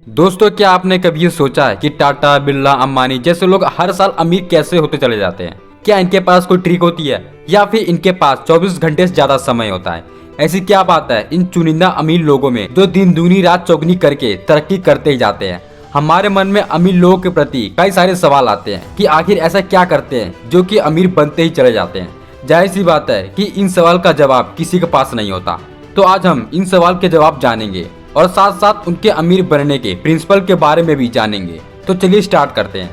दोस्तों, क्या आपने कभी ये सोचा है कि टाटा, बिरला, अंबानी जैसे लोग हर साल अमीर कैसे होते चले जाते हैं? क्या इनके पास कोई ट्रिक होती है या फिर इनके पास 24 घंटे से ज्यादा समय होता है? ऐसी क्या बात है इन चुनिंदा अमीर लोगों में जो दिन दूनी रात चौगनी करके तरक्की करते ही जाते हैं? हमारे मन में अमीर लोगों के प्रति कई सारे सवाल आते हैं कि आखिर ऐसा क्या करते हैं जो कि अमीर बनते ही चले जाते हैं। जाहिर सी बात है कि इन सवाल का जवाब किसी के पास नहीं होता। तो आज हम इन सवाल के जवाब जानेंगे और साथ साथ उनके अमीर बनने के प्रिंसिपल के बारे में भी जानेंगे। तो चलिए स्टार्ट करते हैं।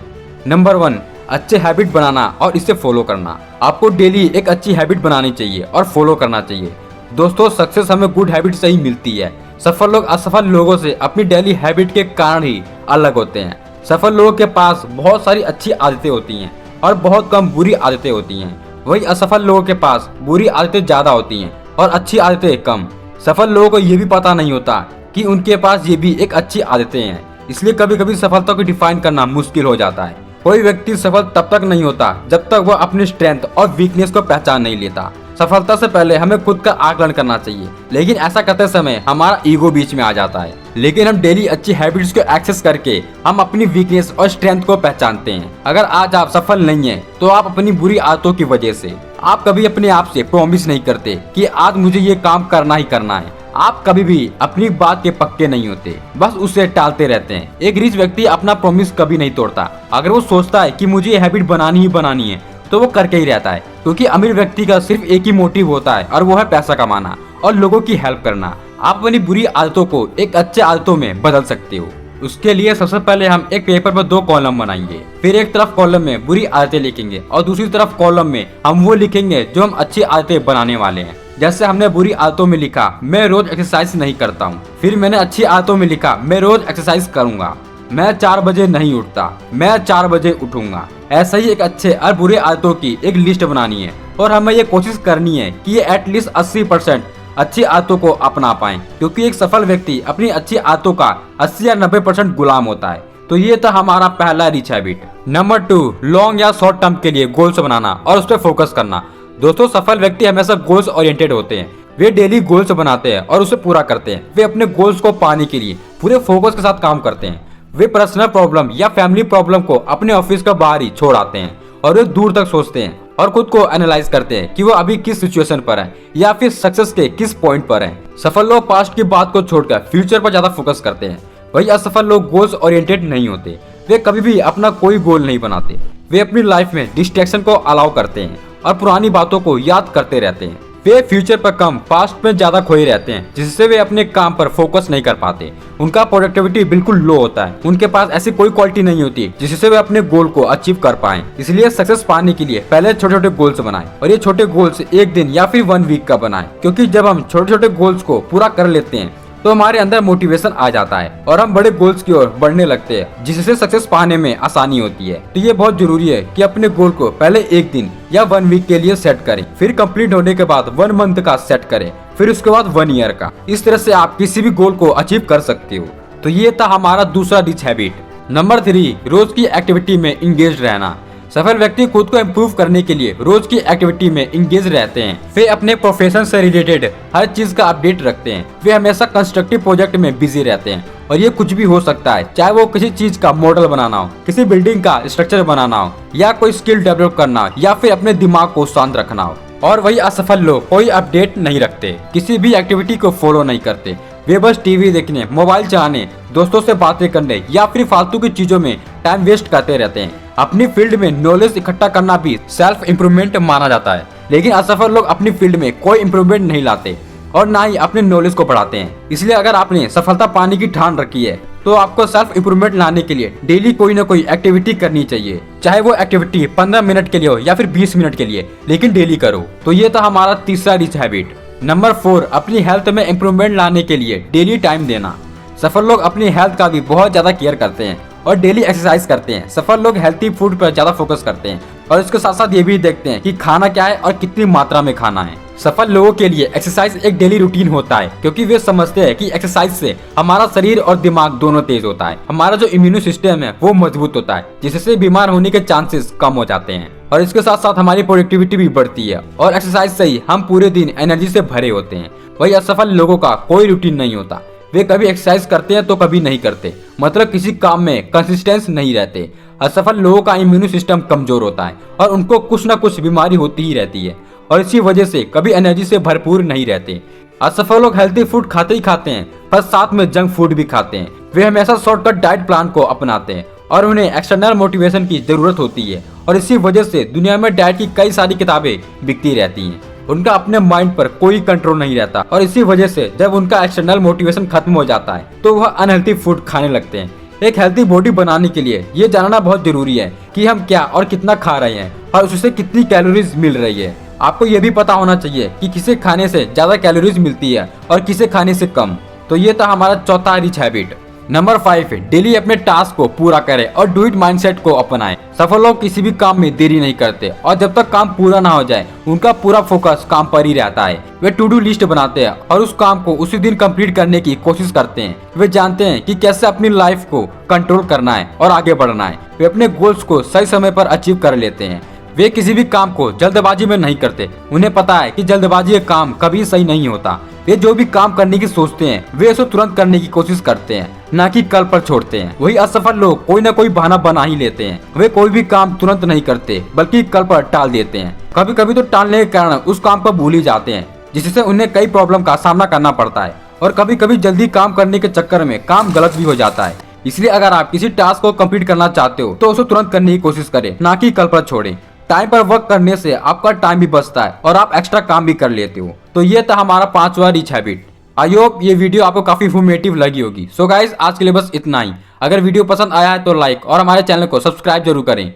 नंबर 1, अच्छे हैबिट बनाना और इसे फॉलो करना। आपको डेली एक अच्छी हैबिट बनानी चाहिए और फॉलो करना चाहिए। दोस्तों, सक्सेस हमें गुड हैबिट से ही मिलती है। सफल लोग असफल लोगों से अपनी डेली हैबिट के कारण ही अलग होते हैं। सफल लोगों के पास बहुत सारी अच्छी आदतें होती हैं और बहुत कम बुरी आदतें होती हैं। वही असफल लोगों के पास बुरी आदतें ज्यादा होती हैं और अच्छी आदतें कम। सफल लोगों को ये भी पता नहीं होता कि उनके पास ये भी एक अच्छी आदतें हैं, इसलिए कभी कभी सफलता को डिफाइन करना मुश्किल हो जाता है। कोई व्यक्ति सफल तब तक नहीं होता जब तक वह अपनी स्ट्रेंथ और वीकनेस को पहचान नहीं लेता। सफलता से पहले हमें खुद का आकलन करना चाहिए, लेकिन ऐसा करते समय हमारा ईगो बीच में आ जाता है। लेकिन हम डेली अच्छी हैबिट्स को एक्सेस करके हम अपनी वीकनेस और स्ट्रेंथ को पहचानते हैं। अगर आज आप सफल नहीं हैं, तो आप अपनी बुरी आदतों की वजह से। आप कभी अपने आप से प्रॉमिस नहीं करते कि आज मुझे ये काम करना ही करना है। आप कभी भी अपनी बात के पक्के नहीं होते, बस उसे टालते रहते हैं। एक रिच व्यक्ति अपना प्रॉमिस कभी नहीं तोड़ता। अगर वो सोचता है कि मुझे ये हैबिट बनानी ही बनानी है, तो वो करके ही रहता है, क्योंकि अमीर व्यक्ति का सिर्फ एक ही मोटिव होता है और वो है पैसा कमाना और लोगों की हेल्प करना। आप अपनी बुरी आदतों को एक अच्छे आदतों में बदल सकते हो। उसके लिए सबसे पहले हम एक पेपर पर 2 कॉलम बनाएंगे। फिर एक तरफ कॉलम में बुरी आदतें लिखेंगे और दूसरी तरफ कॉलम में हम वो लिखेंगे जो हम अच्छी आदतें बनाने वाले हैं। जैसे हमने बुरी आदतों में लिखा, मैं रोज एक्सरसाइज नहीं करता हूँ। फिर मैंने अच्छी आदतों में लिखा, मैं रोज एक्सरसाइज करूंगा। मैं 4 बजे नहीं उठता, मैं 4 बजे उठूंगा। ऐसा ही एक अच्छे और बुरे आदतों की एक लिस्ट बनानी है और हमें ये कोशिश करनी है कि ये एटलीस्ट 80% अच्छी आदतों को अपना पाएं, क्योंकि एक सफल व्यक्ति अपनी अच्छी आदतों का 80 या 90% गुलाम होता है। तो ये था हमारा पहला रिच हैबिट। नंबर 2, लॉन्ग या शॉर्ट टर्म के लिए गोल्स बनाना और उस पर फोकस करना। दोस्तों, सफल व्यक्ति हमेशा गोल्स ओरिएंटेड होते हैं। वे डेली गोल्स बनाते हैं और उसे पूरा करते हैं। वे अपने गोल्स को पाने के लिए पूरे फोकस के साथ काम करते हैं। वे पर्सनल प्रॉब्लम या फैमिली प्रॉब्लम को अपने ऑफिस का बाहर ही छोड़ आते हैं और वे दूर तक सोचते हैं और खुद को एनालाइज करते हैं कि वो अभी किस सिचुएशन पर है या फिर सक्सेस के किस पॉइंट पर है। सफल लोग पास्ट की बात को छोड़कर फ्यूचर पर ज्यादा फोकस करते हैं। वही असफल लोग गोल्स ओरिएंटेड नहीं होते। वे कभी भी अपना कोई गोल नहीं बनाते। वे अपनी लाइफ में डिस्ट्रैक्शन को अलाउ करते हैं और पुरानी बातों को याद करते रहते हैं। वे फ्यूचर पर कम, पास्ट में ज्यादा खोए रहते हैं, जिससे वे अपने काम पर फोकस नहीं कर पाते। उनका प्रोडक्टिविटी बिल्कुल लो होता है। उनके पास ऐसी कोई क्वालिटी नहीं होती जिससे वे अपने गोल को अचीव कर पाएं। इसलिए सक्सेस पाने के लिए पहले छोटे छोटे गोल्स बनाएं और ये छोटे गोल्स 1 दिन या फिर 1 वीक का बनाएं, क्योंकि जब हम छोटे छोटे गोल्स को पूरा कर लेते हैं तो हमारे अंदर मोटिवेशन आ जाता है और हम बड़े गोल्स की ओर बढ़ने लगते हैं, जिससे सक्सेस पाने में आसानी होती है। तो ये बहुत जरूरी है कि अपने गोल को पहले 1 दिन या 1 वीक के लिए सेट करें, फिर कंप्लीट होने के बाद 1 मंथ का सेट करें, फिर उसके बाद 1 ईयर का। इस तरह से आप किसी भी गोल को अचीव कर सकते हो। तो ये था हमारा दूसरा रिच हैबिट। नंबर 3, रोज की एक्टिविटी में इंगेज रहना। सफल व्यक्ति खुद को इम्प्रूव करने के लिए रोज की एक्टिविटी में इंगेज रहते हैं। वे अपने प्रोफेशन से रिलेटेड हर चीज का अपडेट रखते हैं। वे हमेशा कंस्ट्रक्टिव प्रोजेक्ट में बिजी रहते हैं और ये कुछ भी हो सकता है, चाहे वो किसी चीज का मॉडल बनाना हो, किसी बिल्डिंग का स्ट्रक्चर बनाना हो, या कोई स्किल डेवलप करना हो, या फिर अपने दिमाग को शांत रखना हो। और वही असफल लोग कोई अपडेट नहीं रखते, किसी भी एक्टिविटी को फॉलो नहीं करते। वे बस टीवी देखने, मोबाइल चलाने, दोस्तों से बातें करने या फिर फालतू की चीजों में टाइम वेस्ट करते रहते हैं। अपनी फील्ड में नॉलेज इकट्ठा करना भी सेल्फ इम्प्रूवमेंट माना जाता है, लेकिन असफल लोग अपनी फील्ड में कोई इम्प्रूवमेंट नहीं लाते और ना ही अपने नॉलेज को बढ़ाते हैं। इसलिए अगर आपने सफलता पाने की ठान रखी है, तो आपको सेल्फ इम्प्रूवमेंट लाने के लिए डेली कोई ना कोई एक्टिविटी करनी चाहिए। चाहे वो एक्टिविटी 15 मिनट के लिए हो या फिर 20 मिनट के लिए, लेकिन डेली करो। तो ये था हमारा तीसरा रिच हैबिट। नंबर 4, अपनी हेल्थ में इम्प्रूवमेंट लाने के लिए डेली टाइम देना। सफल लोग अपनी हेल्थ का भी बहुत ज्यादा केयर करते हैं और डेली एक्सरसाइज करते हैं। सफल लोग हेल्थी फूड पर ज्यादा फोकस करते हैं और इसके साथ साथ ये भी देखते हैं कि खाना क्या है और कितनी मात्रा में खाना है। सफल लोगों के लिए एक्सरसाइज एक डेली रूटीन होता है, क्योंकि वे समझते हैं कि एक्सरसाइज से हमारा शरीर और दिमाग दोनों तेज होता है। हमारा जो इम्यून सिस्टम है वो मजबूत होता है, जिससे बीमार होने के चांसेस कम हो जाते हैं और इसके साथ साथ हमारी प्रोडक्टिविटी भी बढ़ती है और एक्सरसाइज से ही हम पूरे दिन एनर्जी से भरे होते हैं। वही असफल लोगों का कोई रूटीन नहीं होता। वे कभी एक्सरसाइज करते हैं तो कभी नहीं करते, मतलब किसी काम में कंसिस्टेंस नहीं रहते। असफल लोगों का इम्यून सिस्टम कमजोर होता है और उनको कुछ न कुछ बीमारी होती ही रहती है और इसी वजह से कभी एनर्जी से भरपूर नहीं रहते। असफल लोग हेल्थी फूड खाते ही खाते हैं पर साथ में जंक फूड भी खाते हैं। वे हमेशा शॉर्टकट डाइट प्लान को अपनाते हैं और उन्हें एक्सटर्नल मोटिवेशन की जरूरत होती है और इसी वजह से दुनिया में डाइट की कई सारी किताबें बिकती रहती हैं। उनका अपने माइंड पर कोई कंट्रोल नहीं रहता और इसी वजह से जब उनका एक्सटर्नल मोटिवेशन खत्म हो जाता है तो वह अनहेल्थी फूड खाने लगते हैं। एक हेल्थी बॉडी बनाने के लिए ये जानना बहुत जरूरी है कि हम क्या और कितना खा रहे हैं और उससे कितनी कैलोरीज मिल रही है। आपको ये भी पता होना चाहिए कि किसे खाने से ज्यादा कैलोरीज मिलती है और किसे खाने से कम। तो ये था हमारा चौथा रिच हैबिट। नंबर 5, डेली अपने टास्क को पूरा करें और डू इट माइंडसेट को अपनाएं। सफल लोग किसी भी काम में देरी नहीं करते और जब तक काम पूरा ना हो जाए उनका पूरा फोकस काम पर ही रहता है। वे टू डू लिस्ट बनाते हैं और उस काम को उसी दिन कंप्लीट करने की कोशिश करते हैं। वे जानते हैं कि कैसे अपनी लाइफ को कंट्रोल करना है और आगे बढ़ना है। वे अपने गोल्स को सही समय पर अचीव कर लेते हैं। वे किसी भी काम को जल्दबाजी में नहीं करते। उन्हें पता है कि जल्दबाजी ये काम कभी सही नहीं होता। वे जो भी काम करने की सोचते हैं वे उसे तुरंत करने की कोशिश करते हैं, ना कि कल पर छोड़ते हैं। वही असफल लोग कोई न कोई बहाना बना ही लेते हैं। वे कोई भी काम तुरंत नहीं करते बल्कि कल पर टाल देते हैं। कभी कभी तो टालने के कारण उस काम को भूल ही जाते हैं, जिससे उन्हें कई प्रॉब्लम का सामना करना पड़ता है और कभी कभी जल्दी काम करने के चक्कर में काम गलत भी हो जाता है। इसलिए अगर आप किसी टास्क को कंप्लीट करना चाहते हो तो उसे तुरंत करने की कोशिश करें, ना कि कल पर छोड़ें। टाइम पर वर्क करने से आपका टाइम भी बचता है और आप एक्स्ट्रा काम भी कर लेते हो। तो ये था हमारा 5वां रिच हैबिट। आई होप ये वीडियो आपको काफी इन्फॉर्मेटिव लगी होगी। सो गाइस, आज के लिए बस इतना ही। अगर वीडियो पसंद आया है तो लाइक और हमारे चैनल को सब्सक्राइब जरूर करें।